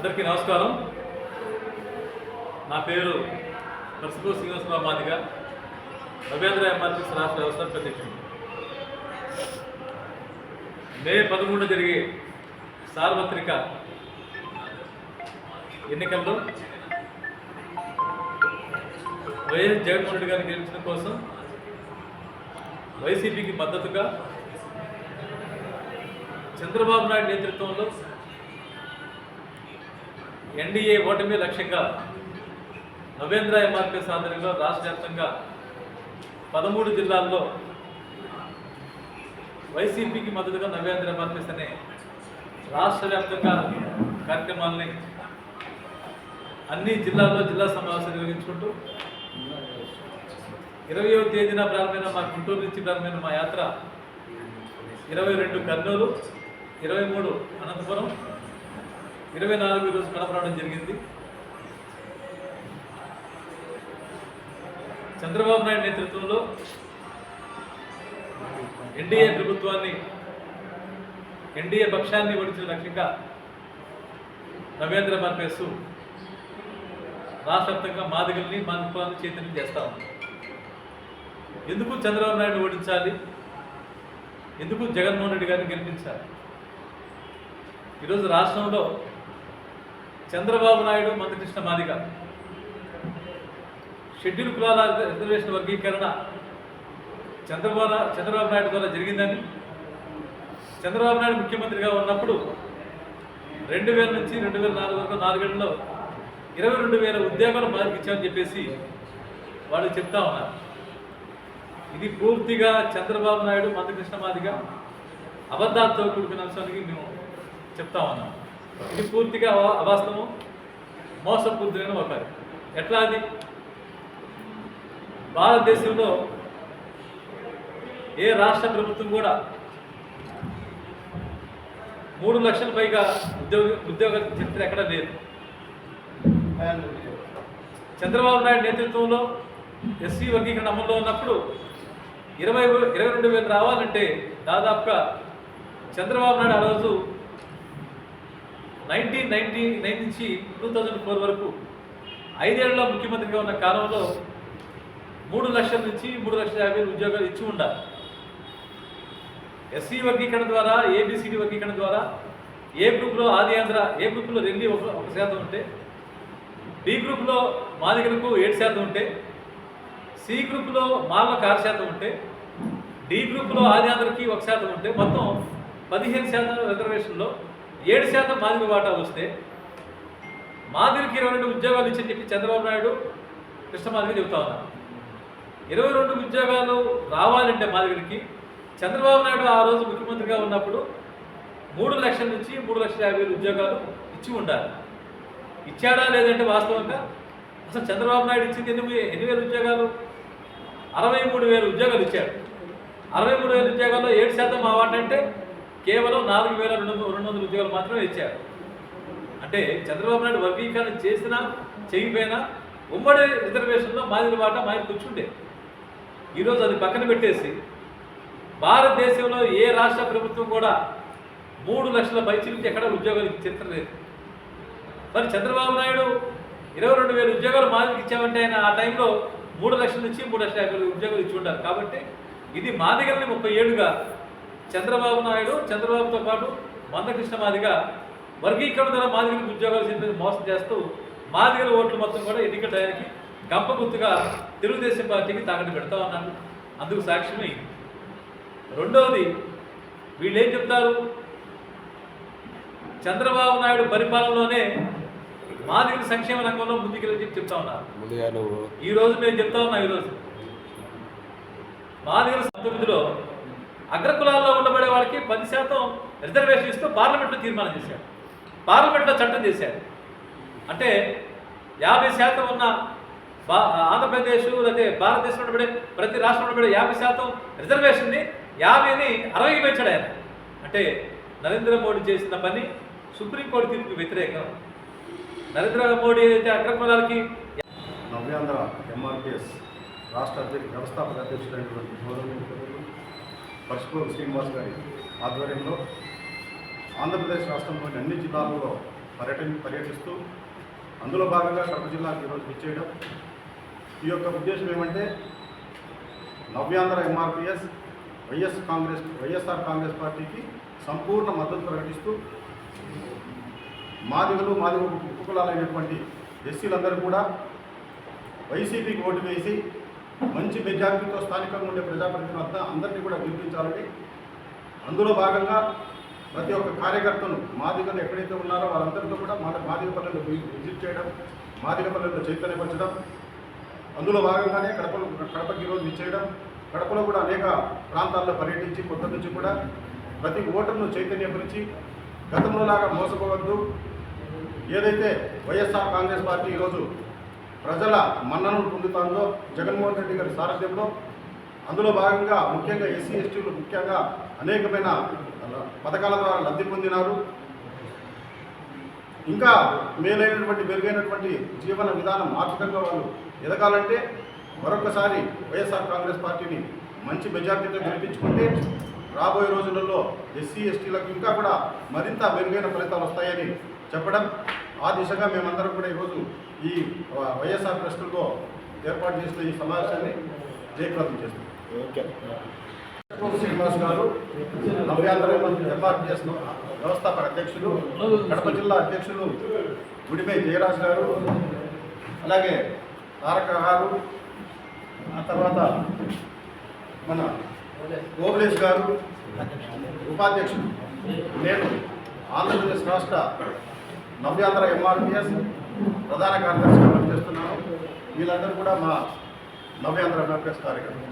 అందరికీ నమస్కారం. నా పేరు నర్సిపూర్ శ్రీనివాసరావు మాదిగ, రవీంద్ర ఎంఆర్పీఎస్ రాష్ట్ర వ్యవస్థాపక అధ్యక్షుడు. మే 13 జరిగే సార్వత్రిక ఎన్నికల్లో వైఎస్ జగన్మోహన్ రెడ్డి గారిని గెలిపించడం కోసం వైసీపీకి మద్దతుగా చంద్రబాబు నాయుడు నేతృత్వంలో ఎన్డీఏ ఓటమి లక్ష్యంగా రవీంద్ర ఎంఆర్పీఎస్ ఆధ్వర్యంలో రాష్ట్ర వ్యాప్తంగా 13 జిల్లాల్లో వైసీపీకి మద్దతుగా రవీంద్ర ఎంఆర్పీఎస్ అనే రాష్ట్ర వ్యాప్తంగా కార్యక్రమాలని అన్ని జిల్లాల్లో జిల్లా సమావేశాలు నిర్వహించుకుంటూ 20వ తేదీన ప్రారంభమైన మా గుంటూరు నుంచి ప్రారంభమైన మా యాత్ర 22 కర్నూలు, 23 అనంతపురం, 24 రోజు కడప రావడం జరిగింది. చంద్రబాబు నాయుడు నేతృత్వంలో ఎన్డీఏ ప్రభుత్వాన్ని, ఎన్డీఏ పక్షాన్ని ఓడించిన లక్ష్యంగా రవీంద్ర ఎంఆర్పీఎస్ రాష్ట్ర వ్యాప్తంగా మాదిగల్ని మాదిగలను చైతన్యం చేస్తా ఉంది. ఎందుకు చంద్రబాబు నాయుడు ఓడించాలి, ఎందుకు జగన్మోహన్ రెడ్డి గారిని గెలిపించాలి? ఈరోజు రాష్ట్రంలో చంద్రబాబు నాయుడు, మందకృష్ణ మాదిగ షెడ్యూల్ కులాల రిజర్వేషన్ వర్గీకరణ చంద్రబాబు నాయుడు ద్వారా జరిగిందని, చంద్రబాబు నాయుడు ముఖ్యమంత్రిగా ఉన్నప్పుడు 2000 నుంచి 2004 వరకు 4 ఏళ్లలో 22,000 ఉద్యోగాలు మాదికి ఇచ్చామని చెప్పేసి వాళ్ళు చెప్తా ఉన్నారు. ఇది పూర్తిగా చంద్రబాబు నాయుడు, మందకృష్ణ మాదిగ అబద్ధాలతో కూడుకున్న అంశానికి మేము చెప్తా ఉన్నాం. ఇది పూర్తిగా అవాస్తవం, మోసపూరితమైన ఒక ఎట్లా అది భారతదేశంలో ఏ రాష్ట్ర ప్రభుత్వం కూడా 3 లక్షల పైగా ఉద్యోగ చరిత్ర ఎక్కడా లేదు. చంద్రబాబు నాయుడు నేతృత్వంలో ఎస్సీ వర్గీకరణ అమల్లో ఉన్నప్పుడు 22,000 రావాలంటే దాదాపుగా చంద్రబాబు నాయుడు ఆ రోజు 1999 నుంచి 2004 వరకు 5 ఏళ్లలో ముఖ్యమంత్రిగా ఉన్న కాలంలో 3 లక్షల నుంచి 3,50,000 ఉద్యోగాలు ఇచ్చి ఉండాలి. ఎస్సీ వర్గీకరణ ద్వారా, ఏబిసిడి వర్గీకరణ ద్వారా ఏ గ్రూప్లో ఆది ఆంధ్ర, ఏ గ్రూప్లో రెల్లి 1% ఉంటే, బి గ్రూప్లో మాదిగలకు 7% ఉంటే, సి గ్రూప్లో మాలకు 6% ఉంటే, డి గ్రూప్లో ఆది ఆంధ్రకి 1% ఉంటే, మొత్తం 15% రిజర్వేషన్లో 7% మాదిగ వాటా వస్తే మాదిగకి 22 ఉద్యోగాలు ఇచ్చని చెప్పి చంద్రబాబు నాయుడు, కృష్ణ మాదిగ చెబుతా ఉన్నారు. 22 ఉద్యోగాలు రావాలంటే మాదిగరికి చంద్రబాబు నాయుడు ఆ రోజు ముఖ్యమంత్రిగా ఉన్నప్పుడు 3 లక్షల నుంచి 3,50,000 ఉద్యోగాలు ఇచ్చి ఉండాలి. ఇచ్చాడా లేదంటే వాస్తవంగా అసలు చంద్రబాబు నాయుడు ఇచ్చింది ఎన్ని వేల ఉద్యోగాలు? 63,000 ఉద్యోగాలు ఇచ్చాడు. 63,000 ఉద్యోగాల్లో 7% మా వాట అంటే కేవలం 4,200 ఉద్యోగాలు మాత్రమే ఇచ్చారు. అంటే చంద్రబాబు నాయుడు వర్గీకరణ చేసినా చేయకపోయినా ఉమ్మడి రిజర్వేషన్లో మాదిరి వాట మాది కూర్చుండే. ఈరోజు అది పక్కన పెట్టేసి భారతదేశంలో ఏ రాష్ట్ర ప్రభుత్వం కూడా 3 లక్షల పైచిలకి ఎక్కడ ఉద్యోగాలు చరిత్ర లేదు. మరి చంద్రబాబు నాయుడు 22,000 ఉద్యోగాలు మాదిరికి ఇచ్చామంటే ఆయన ఆ టైంలో 3 లక్షల నుంచి 3,50,000 ఉద్యోగాలు ఇచ్చి ఉంటారు. కాబట్టి ఇది మాదిగల్ని 30 ఏళ్ళుగా చంద్రబాబు నాయుడు, చంద్రబాబుతో పాటు మందకృష్ణ మాదిగ వర్గీకరణ ద్వారా మాదిగలకు ఉద్యోగాలు చెప్పేది మోసం చేస్తూ మాదిగల ఓట్లు మొత్తం కూడా ఎన్నికల టయానికి గంప గుర్తుగా తెలుగుదేశం పార్టీకి తాకట్టు పెడతా ఉన్నారు. అందుకు సాక్ష్యమే ఇది. రెండవది, వీళ్ళు ఏం చెప్తారు? చంద్రబాబు నాయుడు పరిపాలనలోనే మాదిగల సంక్షేమ రంగంలో ముందుకెళ్ళని చెప్పి చెప్తా ఉన్నారు. ఈరోజు మేము చెప్తా ఉన్నాం, ఈరోజు మాదిగల 19లో అగ్రకులాల్లో ఉండబడే వాళ్ళకి 10% రిజర్వేషన్ ఇస్తూ పార్లమెంట్లో తీర్మానం చేశారు, పార్లమెంట్లో చట్టం చేశారు. అంటే 50% ఉన్న ఆంధ్రప్రదేశ్ లేకపోతే భారతదేశంలో ఉండబడే ప్రతి రాష్ట్రంలో ఉండబడే 50% రిజర్వేషన్ని 50ని 60కి పెంచాడు ఆయన. అంటే నరేంద్ర మోడీ చేసిన పని సుప్రీంకోర్టు తీర్పుకి వ్యతిరేకం. నరేంద్ర మోడీ అయితే అగ్రకులాలకి రవీంద్ర ఎంఆర్పీఎస్ రాష్ట్ర వ్యవస్థాపక అధ్యక్షుడైనటువంటి పరశుపూర్ శ్రీనివాస్ గారి ఆధ్వర్యంలో ఆంధ్రప్రదేశ్ రాష్ట్రంలోని అన్ని జిల్లాలలో పర్యటిస్తూ అందులో భాగంగా కడప జిల్లాకు ఈరోజు విచ్చేయడం. ఈ యొక్క ఉద్దేశం ఏమంటే నవ్యాంధ్ర ఎంఆర్పిఎస్ వైఎస్ఆర్ కాంగ్రెస్ పార్టీకి సంపూర్ణ మద్దతు ప్రకటిస్తూ మాదిగలు ఉపకులాలైనటువంటి ఎస్సీలందరూ కూడా వైసీపీకి ఓటు వేసి మంచి మెజారిటీతో స్థానికంగా ఉండే ప్రజాప్రతినిధులు అందరినీ కూడా గెలిపించాలని, అందులో భాగంగా ప్రతి ఒక్క కార్యకర్తను మాదిగలు ఎక్కడైతే ఉన్నారో వారందరితో కూడా మాదిగ పల్లెలు విజిట్ చేయడం, మాదిగ పల్లెల్లో చైతన్యపరచడం, అందులో భాగంగానే కడపకి ఈరోజు విచ్చేయడం. కడపలో కూడా అనేక ప్రాంతాల్లో పర్యటించి కొత్త నుంచి కూడా ప్రతి ఓటర్ను చైతన్యపరిచి గతంలో లాగా మోసపోవద్దు, ఏదైతే వైఎస్ఆర్ కాంగ్రెస్ పార్టీ ఈరోజు ప్రజల మన్ననను పొందుతుందో జగన్మోహన్ రెడ్డి గారి సారథ్యంలో, అందులో భాగంగా ముఖ్యంగా ఎస్సీ ఎస్టీలు ముఖ్యంగా అనేకమైన పథకాల ద్వారా లబ్ధి పొందినారు. ఇంకా మెరుగైనటువంటి జీవన విధానం ఆర్థికంగా వాళ్ళు ఎదగాలంటే మరొకసారి వైఎస్ఆర్ కాంగ్రెస్ పార్టీని మంచి మెజార్టీతో గెలిపించుకుంటే రాబోయే రోజులలో ఎస్సీ ఎస్టీలకు ఇంకా కూడా మరింత మెరుగైన ఫలితాలు వస్తాయని చెప్పడం, ఆ దిశగా మేమందరం కూడా ఈరోజు ఈ వైఎస్ఆర్ ట్రస్టులో ఏర్పాటు చేసిన ఈ సమావేశాన్ని జయప్రదం చేస్తున్నాం. శ్రీనివాస్ గారు నవ్యాంధ్ర ఎంఆర్పిఎస్ వ్యవస్థాపక అధ్యక్షులు, కడప జిల్లా అధ్యక్షులు గుడిపై జయరాజ్ గారు, అలాగే తారక గారు, ఆ తర్వాత మన గోబలేష్ గారు ఉపాధ్యక్షుడు, నేను ఆంధ్రప్రదేశ్ రాష్ట్ర నవ్యాంధ్ర ఎంఆర్పిఎస్ ప్రధాన కార్యదర్శిగా పనిచేస్తున్నాను. వీళ్ళందరూ కూడా మా నవ్యాంధ్ర ఎంఆర్పిఎస్ కార్యకర్తలు.